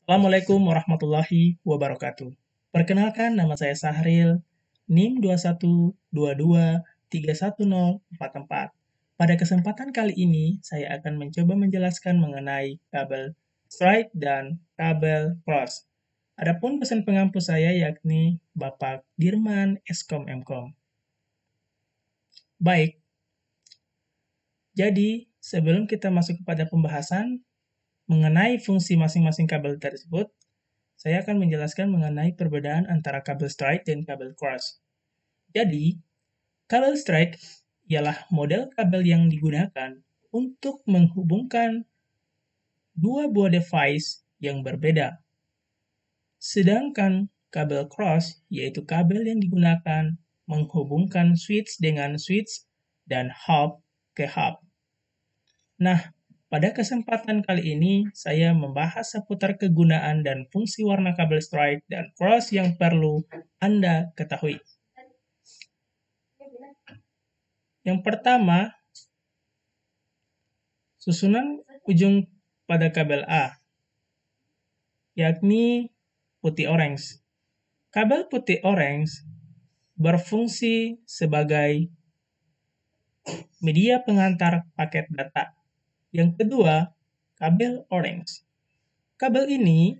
Assalamualaikum warahmatullahi wabarakatuh. Perkenalkan, nama saya Sahril, NIM 2122310444. Pada kesempatan kali ini, saya akan mencoba menjelaskan mengenai kabel strike dan kabel cross. Adapun pesan pengampu saya yakni Bapak Dirman Eskom Mkom. Baik, jadi sebelum kita masuk kepada pembahasan mengenai fungsi masing-masing kabel tersebut, saya akan menjelaskan mengenai perbedaan antara kabel strike dan kabel cross. Jadi, kabel strike ialah model kabel yang digunakan untuk menghubungkan dua buah device yang berbeda. Sedangkan kabel cross yaitu kabel yang digunakan menghubungkan switch dengan switch dan hub ke hub. Nah, pada kesempatan kali ini, saya membahas seputar kegunaan dan fungsi warna kabel strike dan cross yang perlu Anda ketahui. Yang pertama, susunan ujung pada kabel A, yakni putih orange. Kabel putih orange berfungsi sebagai media pengantar paket data. Yang kedua, kabel orange. Kabel ini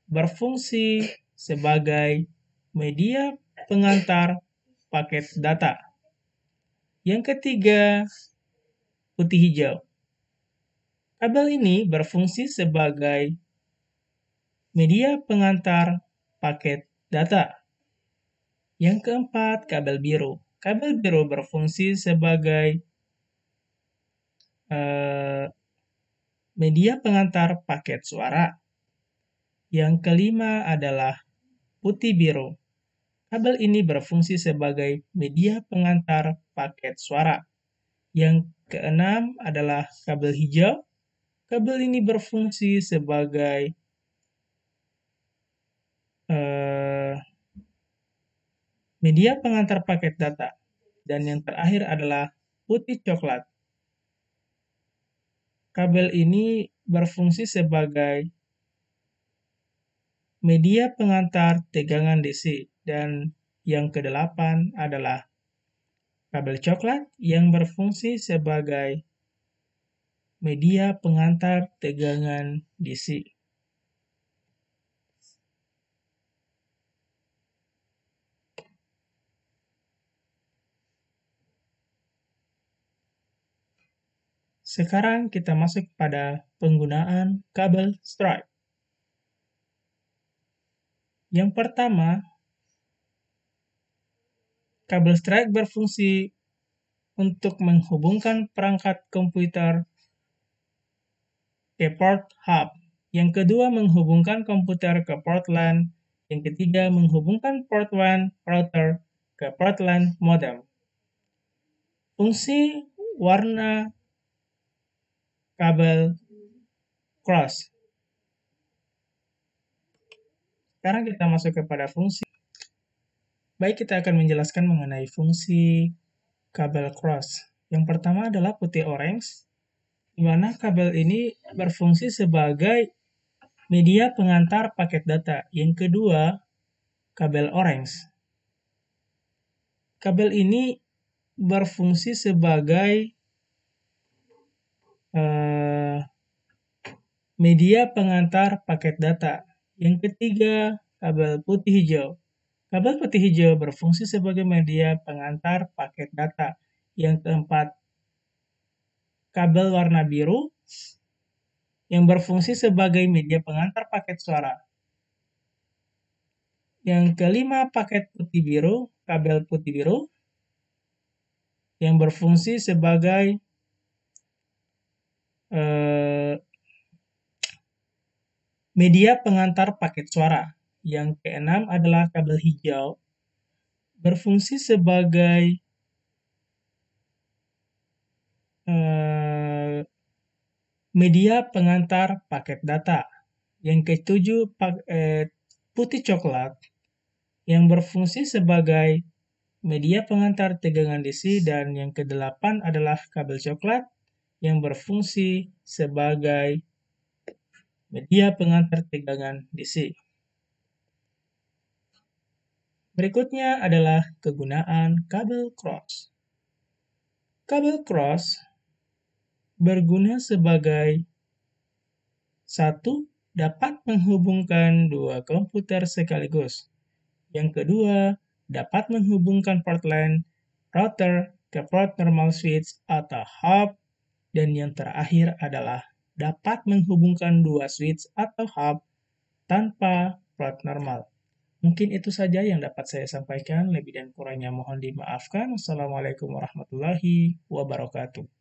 berfungsi sebagai media pengantar paket data. Yang ketiga, putih hijau. Kabel ini berfungsi sebagai media pengantar paket data. Yang keempat, kabel biru. Kabel biru berfungsi sebagai media pengantar paket suara. Yang kelima adalah putih biru. Kabel ini berfungsi sebagai media pengantar paket suara. Yang keenam adalah kabel hijau. Kabel ini berfungsi sebagai media pengantar paket data. Dan yang terakhir adalah putih coklat. Kabel ini berfungsi sebagai media pengantar tegangan DC. Dan yang kedelapan adalah kabel coklat yang berfungsi sebagai media pengantar tegangan DC. Sekarang kita masuk pada penggunaan kabel strike. Yang pertama, kabel strike berfungsi untuk menghubungkan perangkat komputer ke port hub. Yang kedua, menghubungkan komputer ke port LAN. Yang ketiga, menghubungkan port WAN router ke port LAN modem. Fungsi warna kabel cross. Sekarang kita masuk kepada fungsi. Baik, kita akan menjelaskan mengenai fungsi kabel cross. Yang pertama adalah putih orange, di mana kabel ini berfungsi sebagai media pengantar paket data. Yang kedua, kabel orange. Kabel ini berfungsi sebagai media pengantar paket data. Yang ketiga, kabel putih hijau. Kabel putih hijau berfungsi sebagai media pengantar paket data. Yang keempat, kabel warna biru yang berfungsi sebagai media pengantar paket suara. Yang kelima, paket putih biru, kabel putih biru yang berfungsi sebagai media pengantar paket suara. Yang keenam adalah kabel hijau, berfungsi sebagai media pengantar paket data. Yang ketujuh, putih coklat, yang berfungsi sebagai media pengantar tegangan DC. Dan yang kedelapan adalah kabel coklat, yang berfungsi sebagai media pengantar tegangan DC. Berikutnya adalah kegunaan kabel cross. Kabel cross berguna sebagai satu, dapat menghubungkan dua komputer sekaligus. Yang kedua, dapat menghubungkan port LAN router ke port normal switch atau hub. Dan yang terakhir adalah dapat menghubungkan dua switch atau hub tanpa port normal. Mungkin itu saja yang dapat saya sampaikan. Lebih dan kurangnya mohon dimaafkan. Wassalamualaikum warahmatullahi wabarakatuh.